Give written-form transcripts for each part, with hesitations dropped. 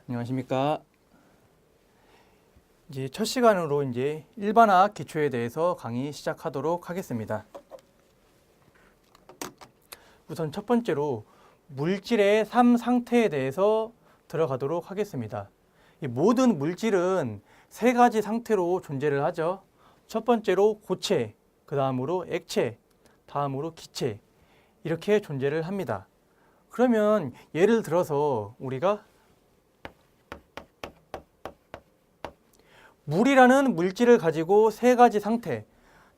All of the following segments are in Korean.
안녕하십니까. 이제 첫 시간으로 이제 일반화학 기초에 대해서 강의 시작하도록 하겠습니다. 우선 첫 번째로 물질의 3상태에 대해서 들어가도록 하겠습니다. 이 모든 물질은 세 가지 상태로 존재를 하죠. 첫 번째로 고체, 그 다음으로 액체, 다음으로 기체, 이렇게 존재를 합니다. 그러면 예를 들어서 우리가 물이라는 물질을 가지고 세 가지 상태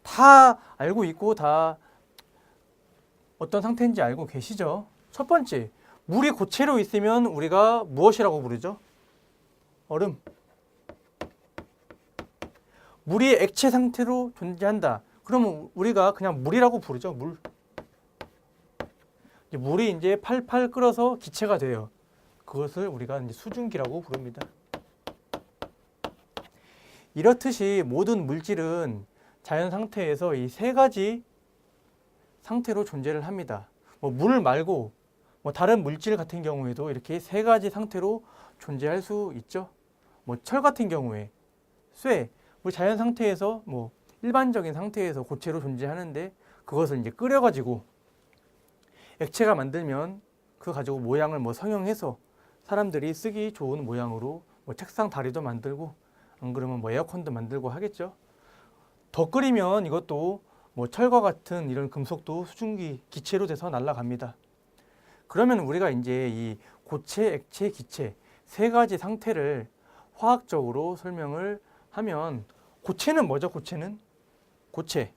다 알고 있고 다 어떤 상태인지 알고 계시죠? 첫 번째, 물이 고체로 있으면 우리가 무엇이라고 부르죠? 얼음. 물이 액체 상태로 존재한다. 그러면 우리가 그냥 물이라고 부르죠. 물. 물이 이제 팔팔 끓어서 기체가 돼요. 그것을 우리가 이제 수증기라고 부릅니다. 이렇듯이 모든 물질은 자연 상태에서 이 세 가지 상태로 존재를 합니다. 물 말고 다른 물질 같은 경우에도 이렇게 세 가지 상태로 존재할 수 있죠. 철 같은 경우에 쇠, 우리 자연 상태에서 일반적인 상태에서 고체로 존재하는데 그것을 이제 끓여가지고 액체가 만들면 그거 가지고 모양을 성형해서 사람들이 쓰기 좋은 모양으로 책상 다리도 만들고 안 그러면 에어컨도 만들고 하겠죠. 더 끓이면 이것도 철과 같은 이런 금속도 수증기 기체로 돼서 날아갑니다. 그러면 우리가 이제 이 고체, 액체, 기체 세 가지 상태를 화학적으로 설명을 하면 고체는 뭐죠? 고체는 고체.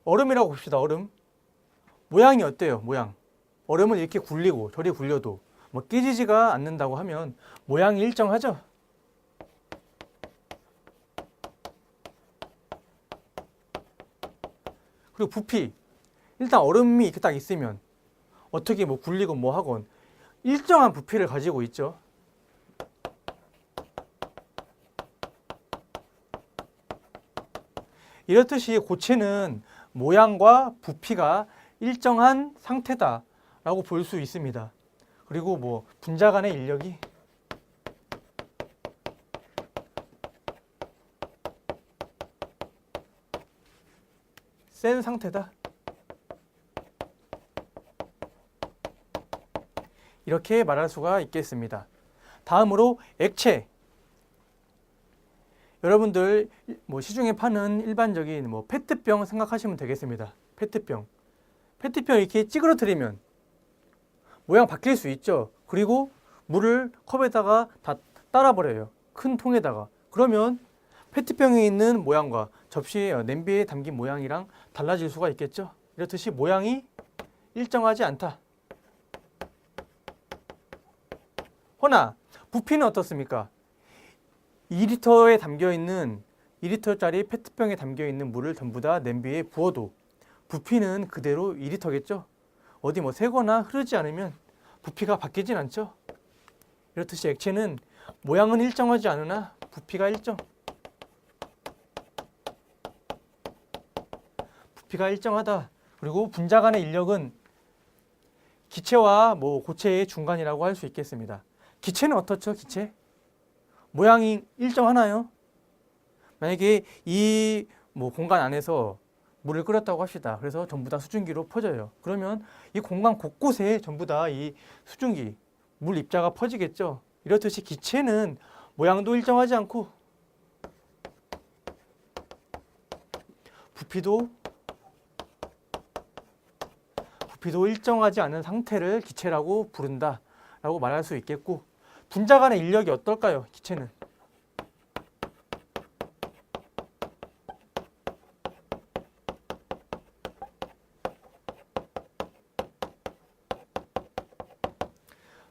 얼음이라고 봅시다. 얼음. 모양이 어때요? 모양. 얼음은 이렇게 굴리고 저리 굴려도 깨지지가 않는다고 하면 모양이 일정하죠? 그리고 부피. 일단 얼음이 이렇게 딱 있으면 어떻게 굴리고 하건 일정한 부피를 가지고 있죠. 이렇듯이 고체는 모양과 부피가 일정한 상태다라고 볼 수 있습니다. 그리고 분자 간의 인력이 센 상태다. 이렇게 말할 수가 있겠습니다. 다음으로 액체. 여러분들 시중에 파는 일반적인 페트병 생각하시면 되겠습니다. 페트병. 페트병 이렇게 찌그러뜨리면 모양 바뀔 수 있죠. 그리고 물을 컵에다가 다 따라버려요. 큰 통에다가. 그러면 페트병에 있는 모양과 접시에 냄비에 담긴 모양이랑 달라질 수가 있겠죠. 이렇듯이 모양이 일정하지 않다. 허나 부피는 어떻습니까? 2리터에 담겨있는 2리터짜리 페트병에 담겨있는 물을 전부 다 냄비에 부어도 부피는 그대로 2리터겠죠. 어디 새거나 흐르지 않으면 부피가 바뀌진 않죠. 이렇듯이 액체는 모양은 일정하지 않으나 부피가 일정하다. 그리고 분자 간의 인력은 기체와 고체의 중간이라고 할 수 있겠습니다. 기체는 어떻죠? 기체? 모양이 일정하나요? 만약에 이 공간 안에서 물을 끓였다고 합시다. 그래서 전부 다 수증기로 퍼져요. 그러면 이 공간 곳곳에 전부 다 이 수증기, 물 입자가 퍼지겠죠. 이렇듯이 기체는 모양도 일정하지 않고 부피도 일정하지 않은 상태를 기체라고 부른다라고 말할 수 있겠고, 분자 간의 인력이 어떨까요? 기체는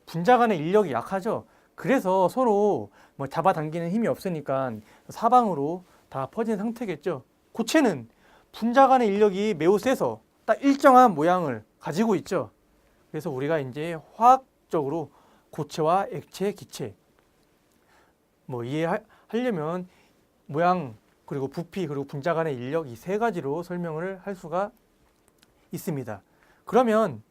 분자 간의 인력이 약하죠. 그래서 서로 잡아당기는 힘이 없으니까 사방으로 다 퍼진 상태겠죠. 고체는 분자 간의 인력이 매우 세서 딱 일정한 모양을 가지고 있죠. 그래서 우리가 이제 화학적으로 고체와 액체, 기체 이해하려면 모양 그리고 부피 그리고 분자 간의 인력 이 세 가지로 설명을 할 수가 있습니다. 그러면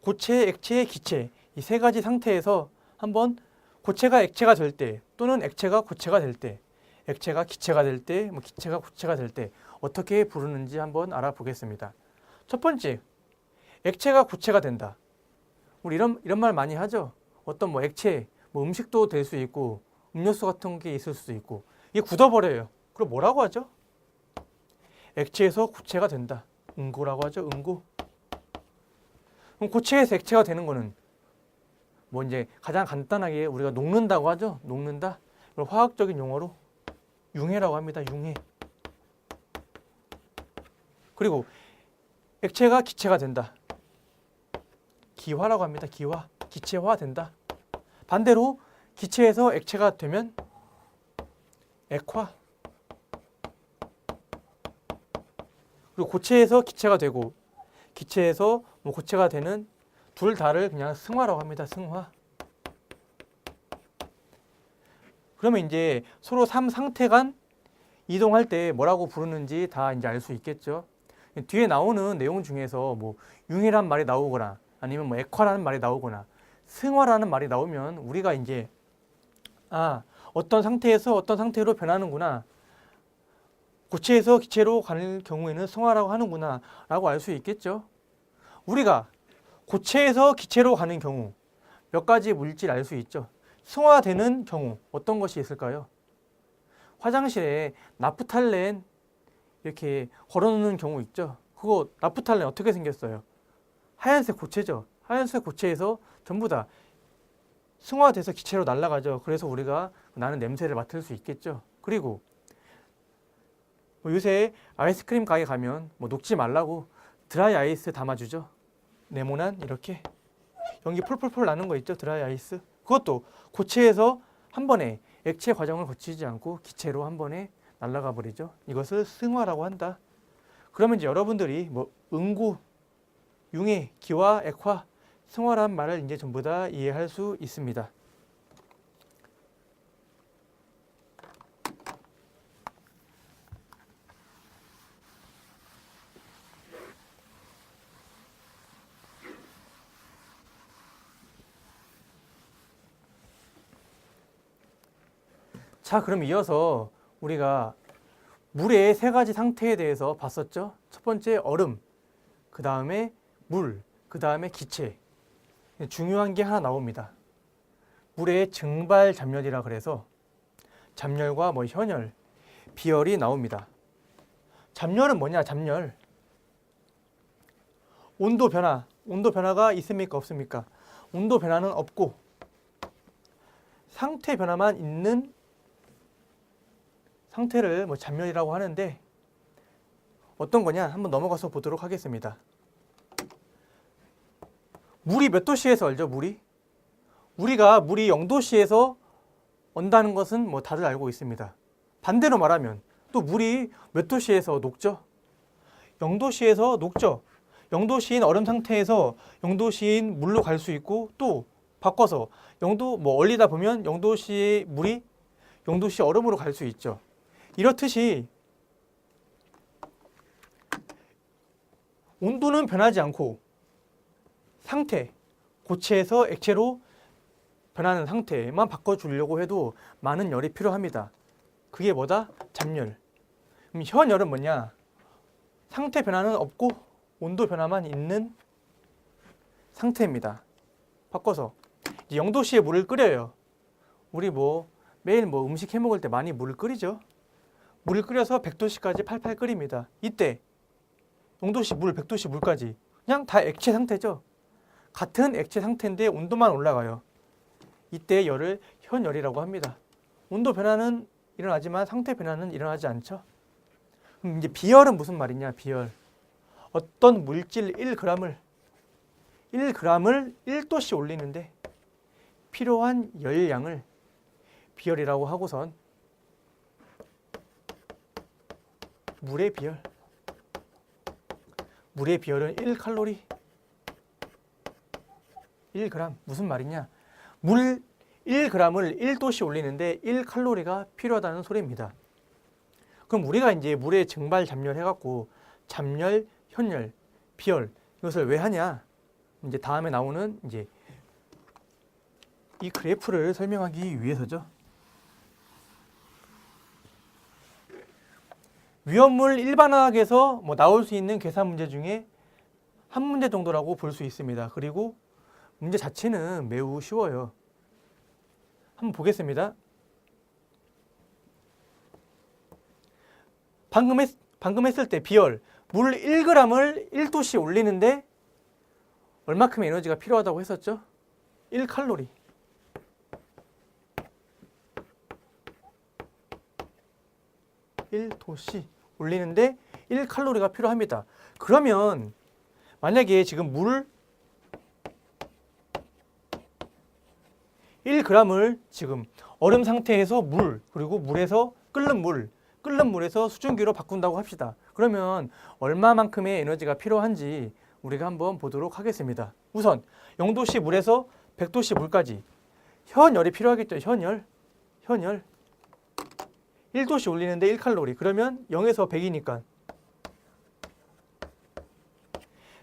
고체, 액체, 기체 이 세 가지 상태에서 한번 고체가 액체가 될 때 또는 액체가 고체가 될 때, 액체가 기체가 될 때, 뭐 기체가 고체가 될 때 어떻게 부르는지 한번 알아보겠습니다. 첫 번째, 액체가 고체가 된다. 우리 이런 말 많이 하죠. 어떤 뭐 액체, 뭐 음식도 될 수 있고 음료수 같은 게 있을 수도 있고 이게 굳어버려요. 그럼 뭐라고 하죠? 액체에서 고체가 된다. 응고라고 하죠. 응고. 그럼 고체에서 액체가 되는 거는 뭐 이제 가장 간단하게 우리가 녹는다고 하죠. 녹는다. 이걸 화학적인 용어로 융해라고 합니다. 융해. 그리고 액체가 기체가 된다. 기화라고 합니다. 기화. 기체화 된다. 반대로 기체에서 액체가 되면 액화. 그리고 고체에서 기체가 되고 기체에서 뭐 고체가 되는 둘 다를 그냥 승화라고 합니다. 승화. 그러면 이제 서로 상태 간 이동할 때 뭐라고 부르는지 다 이제 알 수 있겠죠. 뒤에 나오는 내용 중에서 뭐 융이란 말이 나오거나 아니면 뭐 액화라는 말이 나오거나 승화라는 말이 나오면 우리가 이제 어떤 상태에서 어떤 상태로 변하는구나. 고체에서 기체로 가는 경우에는 승화라고 하는구나 라고 알 수 있겠죠. 우리가 고체에서 기체로 가는 경우 몇 가지 물질 알 수 있죠. 승화되는 경우 어떤 것이 있을까요? 화장실에 나프탈렌 이렇게 걸어놓는 경우 있죠. 그거 나프탈렌 어떻게 생겼어요? 하얀색 고체죠. 하얀색 고체에서 전부 다 승화돼서 기체로 날아가죠. 그래서 우리가 나는 냄새를 맡을 수 있겠죠. 그리고 뭐 요새 아이스크림 가게 가면 뭐 녹지 말라고 드라이 아이스 담아주죠. 네모난 이렇게 연기 폴폴폴 나는 거 있죠. 드라이 아이스. 그것도 고체에서 한 번에 액체 과정을 거치지 않고 기체로 한 번에 날아가 버리죠. 이것을 승화라고 한다. 그러면 이제 여러분들이 뭐 응고, 융해, 기화, 액화, 승화란 말을 이제 전부 다 이해할 수 있습니다. 자, 그럼 이어서 우리가 물의 세 가지 상태에 대해서 봤었죠. 첫 번째 얼음, 그 다음에 물, 그 다음에 기체. 중요한 게 하나 나옵니다. 물의 증발 잠열이라 그래서 잠열과 뭐 현열, 비열이 나옵니다. 잠열은 뭐냐? 잠열. 온도 변화가 있습니까? 없습니까? 온도 변화는 없고 상태 변화만 있는 상태를 뭐 잠열이라고 하는데 어떤 거냐? 한번 넘어가서 보도록 하겠습니다. 물이 몇 도씨에서 얼죠? 우리가 물이 0도씨에서 온다는 것은 뭐 다들 알고 있습니다. 반대로 말하면 또 물이 몇 도씨에서 녹죠? 0도씨에서 녹죠. 0도씨인 얼음 상태에서 0도씨인 물로 갈 수 있고 또 바꿔서 0도 뭐 얼리다 보면 0도씨의 물이 0도씨 얼음으로 갈 수 있죠. 이렇듯이 온도는 변하지 않고 상태, 고체에서 액체로 변하는 상태만 바꿔주려고 해도 많은 열이 필요합니다. 그게 뭐다? 잠열. 그럼 현열은 뭐냐? 상태 변화는 없고 온도 변화만 있는 상태입니다. 바꿔서 이제 0도씨에 물을 끓여요. 우리 뭐 매일 뭐 음식 해 먹을 때 많이 물을 끓이죠. 물을 끓여서 100도씨까지 팔팔 끓입니다. 이때 0도씨 물, 100도씨 물까지 그냥 다 액체 상태죠. 같은 액체 상태인데 온도만 올라가요. 이때 열을 현열이라고 합니다. 온도 변화는 일어나지만 상태 변화는 일어나지 않죠. 그럼 이제 비열은 무슨 말이냐? 비열. 어떤 물질 1g을 1도씨 올리는데 필요한 열량을 비열이라고 하고선 물의 비열. 물의 비열은 1칼로리 1g. 무슨 말이냐? 물 1g을 1도씨 올리는데 1칼로리가 필요하다는 소리입니다. 그럼 우리가 이제 물의 증발 잠열 해갖고 잠열, 현열, 비열 이것을 왜 하냐? 이제 다음에 나오는 이제 이 그래프를 설명하기 위해서죠. 위험물 일반화학에서 뭐 나올 수 있는 계산 문제 중에 한 문제 정도라고 볼 수 있습니다. 그리고 문제 자체는 매우 쉬워요. 한번 보겠습니다. 방금 했을 때 비열 물 1g을 1도씨 올리는데 얼마큼의 에너지가 필요하다고 했었죠? 1칼로리. 1도씨 올리는데 1칼로리가 필요합니다. 그러면 만약에 지금 물 1g을 지금 얼음 상태에서 물, 그리고 물에서 끓는 물에서 수증기로 바꾼다고 합시다. 그러면 얼마만큼의 에너지가 필요한지 우리가 한번 보도록 하겠습니다. 우선 0도씨 물에서 100도씨 물까지 현열이 필요하겠죠. 현열. 1도씨 올리는데 1칼로리. 그러면 0에서 100이니까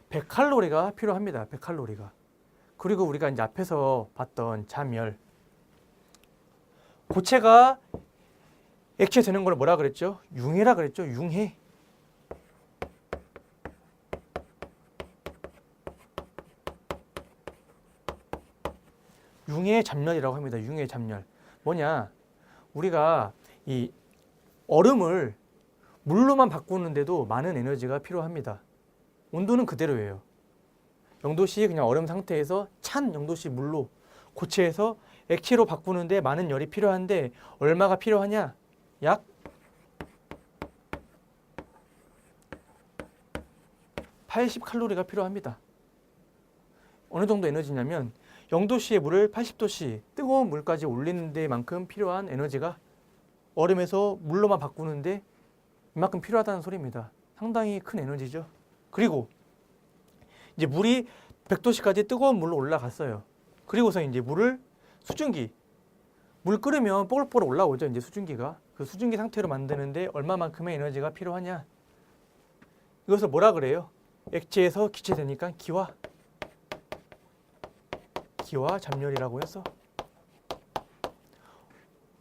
100칼로리가 필요합니다. 100칼로리가. 그리고 우리가 이제 앞에서 봤던 잠열. 고체가 액체 되는 걸 뭐라 그랬죠? 융해라 그랬죠? 융해. 융해 잠열이라고 합니다. 융해 잠열. 뭐냐? 우리가 이 얼음을 물로만 바꾸는데도 많은 에너지가 필요합니다. 온도는 그대로예요. 0도씨 그냥 얼음 상태에서 찬 0도씨 물로 고체에서 액체로 바꾸는데 많은 열이 필요한데 얼마가 필요하냐? 약 80칼로리가 필요합니다. 어느 정도 에너지냐면 0도씨의 물을 80도씨 뜨거운 물까지 올리는 데만큼 필요한 에너지가 얼음에서 물로만 바꾸는데 이만큼 필요하다는 소리입니다. 상당히 큰 에너지죠. 그리고 이제 물이 100도씨까지 뜨거운 물로 올라갔어요. 그리고서 이제 물을 수증기, 물 끓으면 뽀글뽀글 올라오죠. 이제 수증기가. 그 수증기 상태로 만드는데 얼마만큼의 에너지가 필요하냐? 이것을 뭐라 그래요? 액체에서 기체 되니까 기화 잠열이라고 해서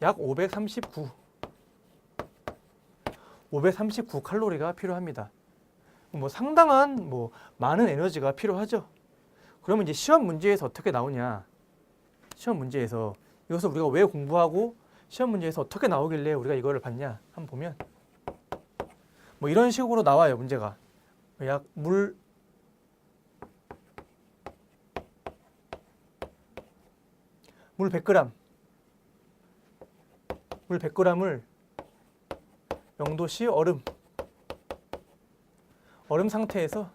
약 539 칼로리가 필요합니다. 뭐 상당한 많은 에너지가 필요하죠. 그러면 이제 시험 문제에서 어떻게 나오냐? 시험 문제에서 이것을 우리가 왜 공부하고 시험 문제에서 어떻게 나오길래 우리가 이거를 봤냐? 한번 보면 뭐 이런 식으로 나와요. 문제가 약 물 100g 물 100g을 0도씨 얼음 상태에서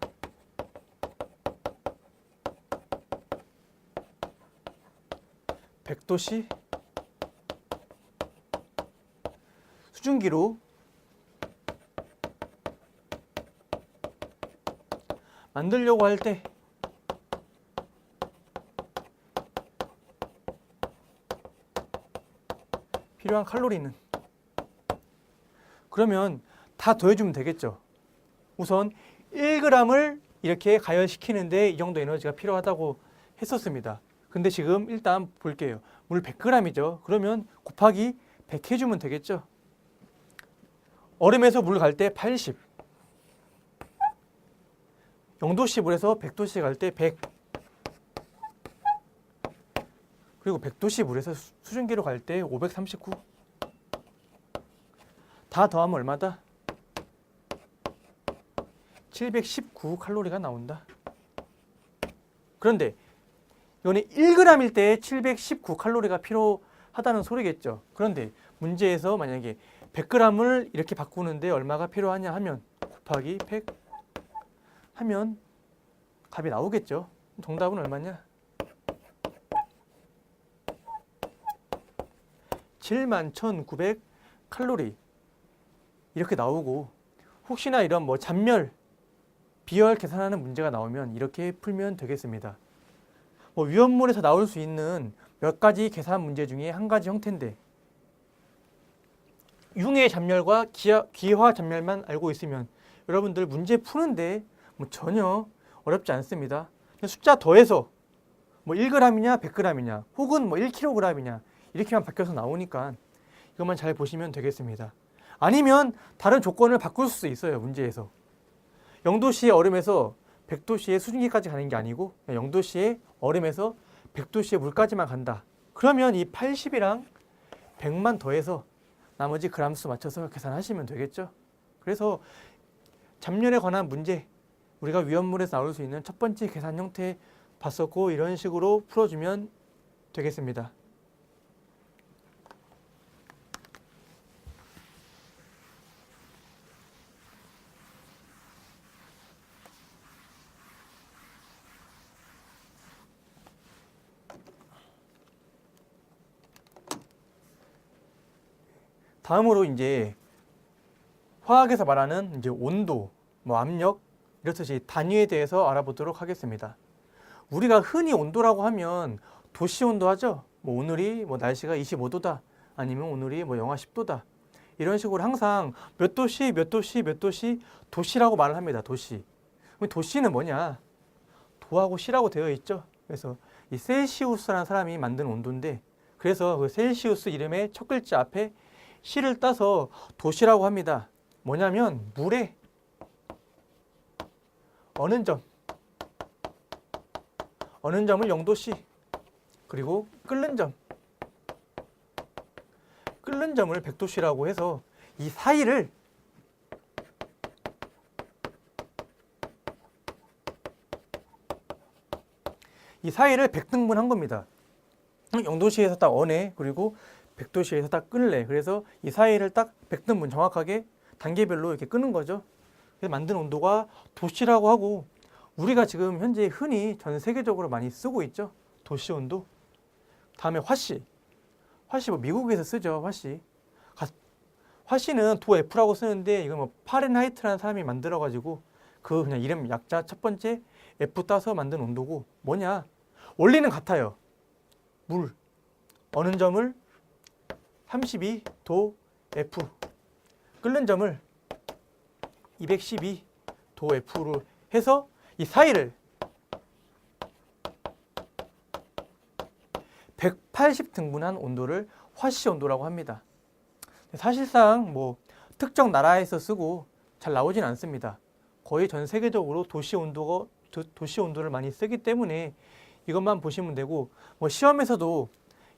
(100도씨) 수증기로 만들려고 할 때 필요한 칼로리는, 그러면 다 더해주면 되겠죠. 우선 1g을 이렇게 가열시키는데 이 정도 에너지가 필요하다고 했었습니다. 근데 지금 일단 볼게요. 물 100g이죠. 그러면 곱하기 100 해주면 되겠죠. 얼음에서 물 갈 때 80, 0도씨 물에서 100도씨 갈 때 100, 그리고 100도씨 물에서 수증기로 갈 때 539. 다 더하면 얼마다? 719 칼로리가 나온다. 그런데 이거는 1g일 때 719 칼로리가 필요하다는 소리겠죠. 그런데 문제에서 만약에 100g을 이렇게 바꾸는데 얼마가 필요하냐 하면 곱하기 100 하면 값이 나오겠죠. 정답은 얼마냐? 71,900 칼로리 이렇게 나오고, 혹시나 이런 잔열, 비열 계산하는 문제가 나오면 이렇게 풀면 되겠습니다. 위험물에서 나올 수 있는 몇 가지 계산 문제 중에 한 가지 형태인데, 융해 잠열과 기화 잠열만 알고 있으면 여러분들 문제 푸는데 전혀 어렵지 않습니다. 숫자 더해서 뭐 1g이냐 100g이냐 혹은 뭐 1kg이냐 이렇게만 바뀌어서 나오니까 이것만 잘 보시면 되겠습니다. 아니면 다른 조건을 바꿀 수 있어요. 문제에서 0도씨의 얼음에서 100도씨의 수증기까지 가는 게 아니고 0도씨의 얼음에서 100도씨의 물까지만 간다. 그러면 이 80이랑 100만 더해서 나머지 그람수 맞춰서 계산하시면 되겠죠. 그래서 잡열에 관한 문제, 우리가 위험물에서 나올 수 있는 첫 번째 계산 형태 봤었고 이런 식으로 풀어주면 되겠습니다. 다음으로 이제 화학에서 말하는 이제 온도, 뭐 압력 이렇듯이 단위에 대해서 알아보도록 하겠습니다. 우리가 흔히 온도라고 하면 도시 온도 하죠. 뭐 오늘이 뭐 날씨가 25도다. 아니면 오늘이 뭐 영하 10도다. 이런 식으로 항상 몇 도씨, 몇 도씨, 몇 도씨 도시라고 말을 합니다. 도시. 그럼 도시는 뭐냐? 도하고 시라고 되어 있죠. 그래서 이 셀시우스라는 사람이 만든 온도인데 그래서 그 셀시우스 이름의 첫 글자 앞에 시를 따서 도시라고 합니다. 뭐냐면 물에 어는 점을 0도씨 그리고 끓는 점을 100도씨라고 해서 이 사이를 이 사이를 100등분한 겁니다. 0도씨에서 딱 어네 그리고 100도씨에서 딱 끓래. 그래서 이 사이를 딱 100등분 정확하게 단계별로 이렇게 끄는 거죠. 그래서 만든 온도가 도시라고 하고 우리가 지금 현재 흔히 전 세계적으로 많이 쓰고 있죠. 도시 온도. 다음에 화씨. 화씨 뭐 미국에서 쓰죠. 화씨. 화씨는 도F라고 쓰는데 이건 뭐 파렌하이트라는 사람이 만들어가지고 그 그냥 이름 약자 첫 번째 F 따서 만든 온도고 뭐냐? 원리는 같아요. 물 어는 점을 32도 F 끓는 점을 212도 F로 해서 이 사이를 180등분한 온도를 화씨 온도라고 합니다. 사실상 뭐 특정 나라에서 쓰고 잘 나오진 않습니다. 거의 전 세계적으로 도시 온도를 많이 쓰기 때문에 이것만 보시면 되고 뭐 시험에서도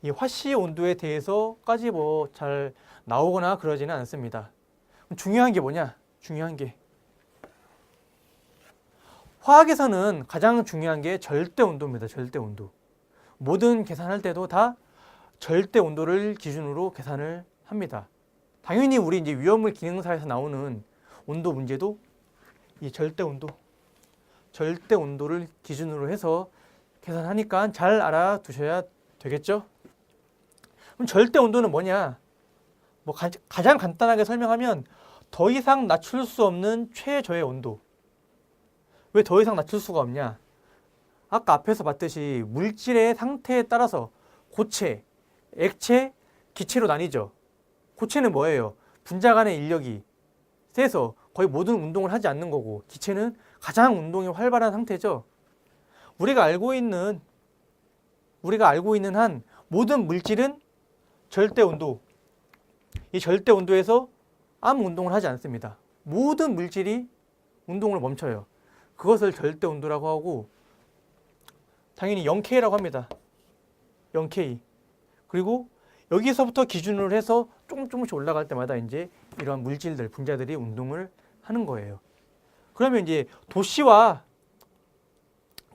이 화씨 온도에 대해서까지 뭐 잘 나오거나 그러지는 않습니다. 중요한 게 뭐냐? 중요한 게 화학에서는 가장 중요한 게 절대 온도입니다. 절대 온도. 모든 계산할 때도 다 절대 온도를 기준으로 계산을 합니다. 당연히 우리 이제 위험물 기능사에서 나오는 온도 문제도 이 절대 온도를 기준으로 해서 계산하니까 잘 알아두셔야 되겠죠? 그럼 절대 온도는 뭐냐? 뭐 가장 간단하게 설명하면 더 이상 낮출 수 없는 최저의 온도. 왜 더 이상 낮출 수가 없냐? 아까 앞에서 봤듯이 물질의 상태에 따라서 고체, 액체, 기체로 나뉘죠. 고체는 뭐예요? 분자 간의 인력이 세서 거의 모든 운동을 하지 않는 거고 기체는 가장 운동이 활발한 상태죠. 우리가 알고 있는 한 모든 물질은 절대 온도. 이 절대 온도에서 아무 운동을 하지 않습니다. 모든 물질이 운동을 멈춰요. 그것을 절대 온도라고 하고 당연히 0K라고 합니다. 0K. 그리고 여기서부터 기준으로 해서 조금씩 올라갈 때마다 이제 이런 물질들, 분자들이 운동을 하는 거예요. 그러면 이제 도시와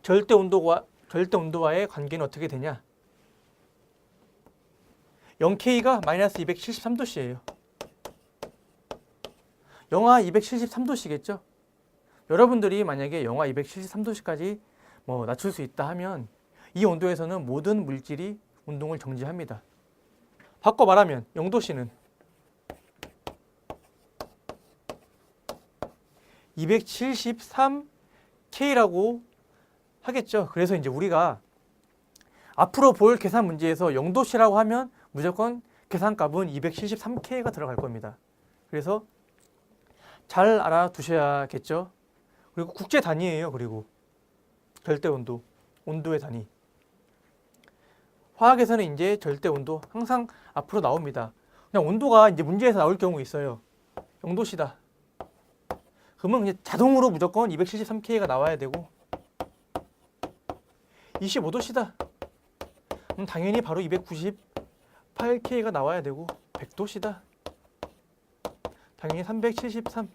절대 온도와의 관계는 어떻게 되냐? 0K가 마이너스 273도씨예요. 영하 273도씨겠죠? 여러분들이 만약에 영하 273도씨까지 뭐 낮출 수 있다 하면 이 온도에서는 모든 물질이 운동을 정지합니다. 바꿔 말하면 0도씨는 273K라고 하겠죠. 그래서 이제 우리가 앞으로 볼 계산 문제에서 0도씨라고 하면 무조건 계산값은 273K가 들어갈 겁니다. 그래서 잘 알아두셔야겠죠. 그리고 국제 단위예요. 그리고 절대 온도, 온도의 단위. 화학에서는 이제 절대 온도 항상 앞으로 나옵니다. 그냥 온도가 이제 문제에서 나올 경우 있어요. 0도씨다. 그러면 그냥 자동으로 무조건 273K가 나와야 되고, 25도씨다. 그럼 당연히 바로 298K가 나와야 되고, 100도씨다. 당연히 373.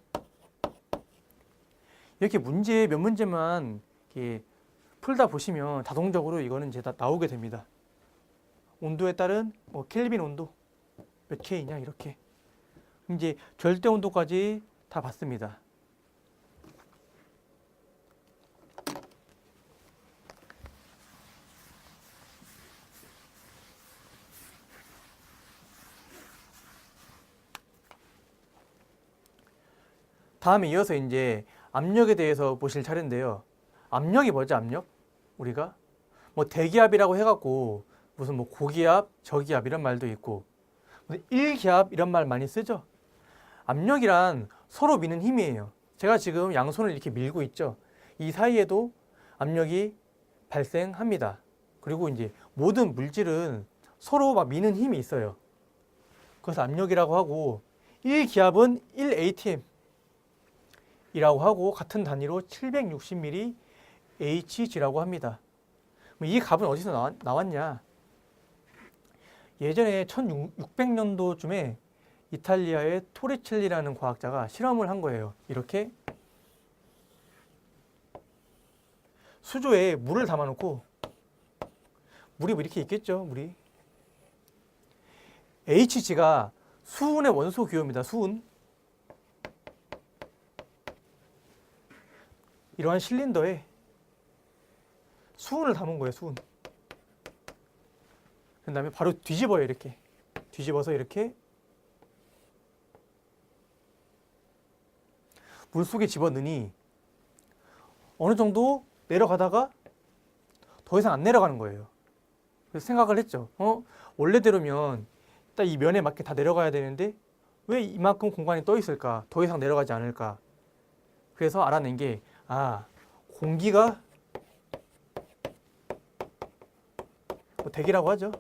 이렇게 문제 몇 문제만 이렇게 풀다 보시면 자동적으로 이거는 이제 다 나오게 됩니다. 온도에 따른 뭐 켈빈 온도 몇 K냐 이렇게. 이제 절대 온도까지 다 봤습니다. 다음에 이어서 이제 압력에 대해서 보실 차례인데요. 압력이 뭐죠, 압력? 우리가 뭐 대기압이라고 해갖고 무슨 뭐 고기압, 저기압 이런 말도 있고, 1기압 이런 말 많이 쓰죠. 압력이란 서로 미는 힘이에요. 제가 지금 양손을 이렇게 밀고 있죠. 이 사이에도 압력이 발생합니다. 그리고 이제 모든 물질은 서로 막 미는 힘이 있어요. 그래서 압력이라고 하고, 1기압은 1atm 이라고 하고 같은 단위로 760ml Hg라고 합니다. 이 값은 어디서 나왔냐? 예전에 1600년도쯤에 이탈리아의 토리첼리라는 과학자가 실험을 한 거예요. 이렇게 수조에 물을 담아놓고, 물이 이렇게 있겠죠, 물이. Hg가 수은의 원소 기호입니다. 수은. 이러한 실린더에 수은을 담은 거예요, 수은. 그 다음에 바로 뒤집어요, 이렇게. 뒤집어서 이렇게 물 속에 집어넣으니 어느 정도 내려가다가 더 이상 안 내려가는 거예요. 그래서 생각을 했죠. 원래대로면 딱 이 면에 맞게 다 내려가야 되는데 왜 이만큼 공간이 떠 있을까? 더 이상 내려가지 않을까? 그래서 알아낸 게, 공기가 뭐 대기라고 하죠.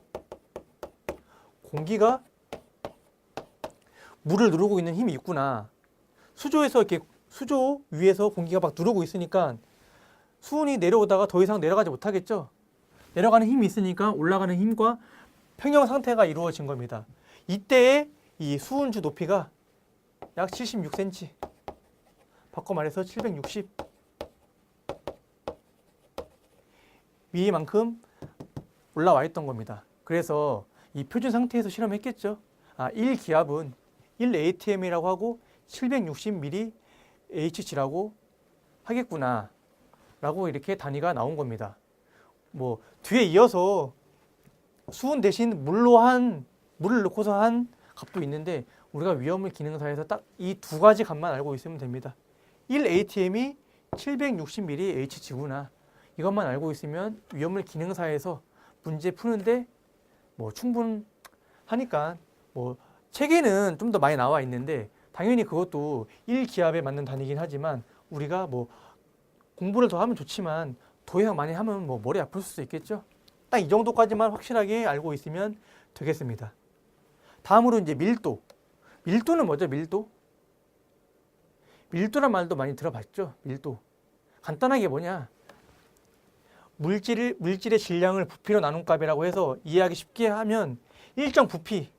공기가 물을 누르고 있는 힘이 있구나. 수조에서 이렇게 수조 위에서 공기가 막 누르고 있으니까 수온이 내려오다가 더 이상 내려가지 못하겠죠. 내려가는 힘이 있으니까 올라가는 힘과 평형 상태가 이루어진 겁니다. 이때의 이 수은주 높이가 약 76cm. 바꿔 말해서 760. 위에만큼 올라와 있던 겁니다. 그래서 이 표준 상태에서 실험했겠죠. 1기압은 1atm이라고 하고 760ml Hg라고 하겠구나 라고 이렇게 단위가 나온 겁니다. 뭐 뒤에 이어서 수은 대신 물을 넣고서 한 값도 있는데, 우리가 위험물 기능사에서 딱 이 두 가지 값만 알고 있으면 됩니다. 1atm이 760ml Hg구나. 이것만 알고 있으면 위험물 기능사에서 문제 푸는데 뭐 충분하니까, 뭐 책에는 좀 더 많이 나와 있는데 당연히 그것도 1기압에 맞는 단위이긴 하지만 우리가 뭐 공부를 더 하면 좋지만 더 이상 많이 하면 뭐 머리 아플 수도 있겠죠. 딱 이 정도까지만 확실하게 알고 있으면 되겠습니다. 다음으로 이제 밀도. 밀도는 뭐죠? 밀도? 밀도란 말도 많이 들어봤죠? 밀도. 간단하게 뭐냐? 물질의 질량을 부피로 나눈 값이라고 해서 이해하기 쉽게 하면 일정 부피.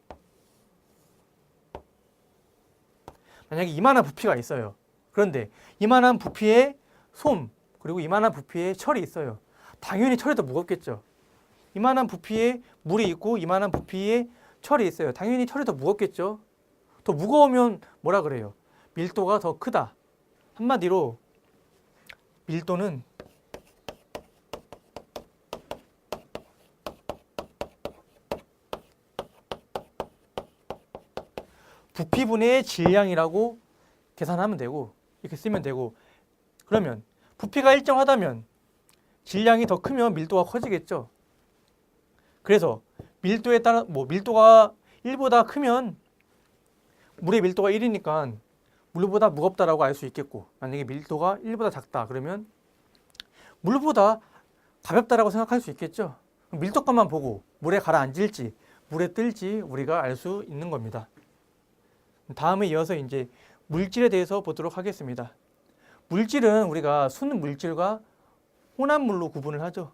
만약에 이만한 부피가 있어요. 그런데 이만한 부피의 솜, 그리고 이만한 부피의 철이 있어요. 당연히 철이 더 무겁겠죠. 이만한 부피의 물이 있고 이만한 부피의 철이 있어요. 당연히 철이 더 무겁겠죠. 더 무거우면 뭐라 그래요? 밀도가 더 크다. 한마디로 밀도는 부피분의 질량이라고 계산하면 되고, 이렇게 쓰면 되고, 그러면 부피가 일정하다면 질량이 더 크면 밀도가 커지겠죠. 그래서 밀도에 따라 밀도가 1보다 크면 물의 밀도가 1이니까 물보다 무겁다라고 알 수 있겠고, 만약에 밀도가 1보다 작다 그러면 물보다 가볍다라고 생각할 수 있겠죠. 밀도감만 보고 물에 가라앉을지 물에 뜰지 우리가 알 수 있는 겁니다. 다음에 이어서 이제 물질에 대해서 보도록 하겠습니다. 물질은 우리가 순물질과 혼합물로 구분을 하죠.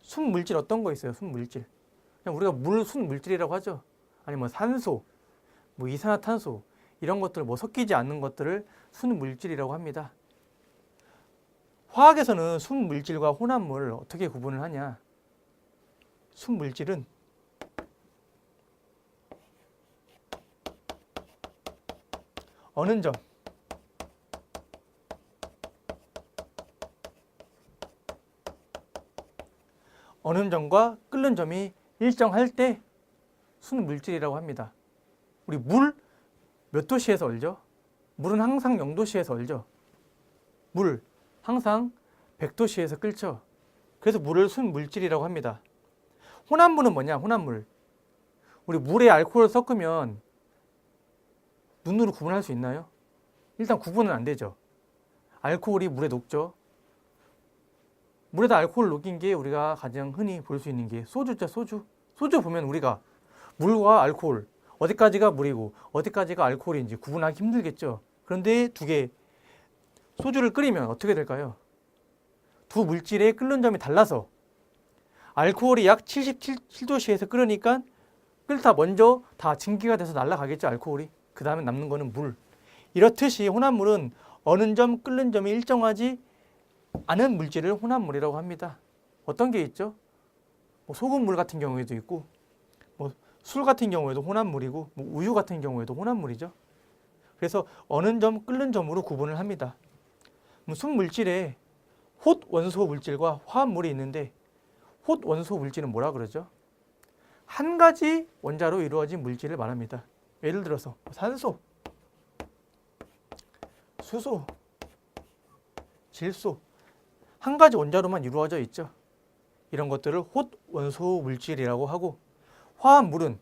순물질 어떤 거 있어요? 순물질. 그냥 우리가 순물질이라고 하죠. 아니 뭐 산소, 뭐 이산화탄소 이런 것들 뭐 섞이지 않는 것들을 순물질이라고 합니다. 화학에서는 순물질과 혼합물을 어떻게 구분을 하냐? 순물질은 어는 점, 어는 점과 끓는 점이 일정할 때 순물질이라고 합니다. 우리 물 몇 도씨에서 얼죠? 물은 항상 0도씨에서 얼죠. 물 항상 100도씨에서 끓죠. 그래서 물을 순물질이라고 합니다. 혼합물은 뭐냐? 혼합물. 우리 물에 알코올을 섞으면 눈으로 구분할 수 있나요? 일단 구분은 안 되죠. 알코올이 물에 녹죠. 물에다 알코올 녹인 게 우리가 가장 흔히 볼 수 있는 게 소주죠, 소주. 소주 보면 우리가 물과 알코올, 어디까지가 물이고 어디까지가 알코올인지 구분하기 힘들겠죠. 그런데 두 개, 소주를 끓이면 어떻게 될까요? 두 물질의 끓는 점이 달라서 알코올이 약 77도씨에서 끓으니까 끓다 먼저 다 증기가 돼서 날아가겠죠, 알코올이. 그 다음에 남는 거는 물. 이렇듯이 혼합물은 어는 점, 끓는 점이 일정하지 않은 물질을 혼합물이라고 합니다. 어떤 게 있죠? 뭐 소금물 같은 경우에도 있고, 뭐 술 같은 경우에도 혼합물이고, 뭐 우유 같은 경우에도 혼합물이죠. 그래서 어는 점, 끓는 점으로 구분을 합니다. 순물질에 홑 원소 물질과 화합물이 있는데, 홑 원소 물질은 뭐라 그러죠? 한 가지 원자로 이루어진 물질을 말합니다. 예를 들어서 산소, 수소, 질소 한 가지 원자로만 이루어져 있죠. 이런 것들을 홑 원소 물질이라고 하고, 화합물은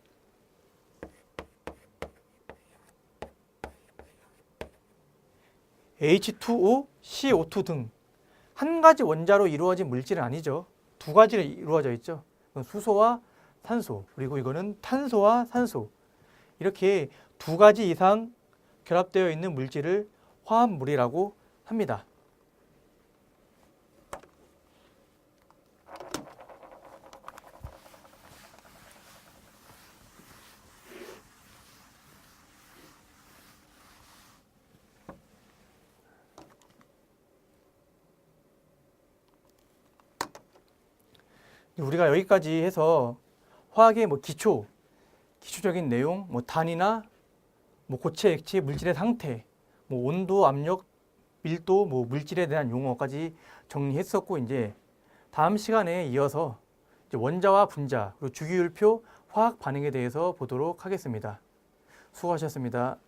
H2O, CO2 등 한 가지 원자로 이루어진 물질은 아니죠. 두 가지로 이루어져 있죠. 수소와 산소, 그리고 이거는 탄소와 산소. 이렇게 두 가지 이상 결합되어 있는 물질을 화합물이라고 합니다. 우리가 여기까지 해서 화학의 뭐 기초적인 내용, 뭐 단위나 뭐 고체, 액체, 물질의 상태, 뭐 온도, 압력, 밀도, 뭐 물질에 대한 용어까지 정리했었고, 이제 다음 시간에 이어서 이제 원자와 분자, 그리고 주기율표 화학 반응에 대해서 보도록 하겠습니다. 수고하셨습니다.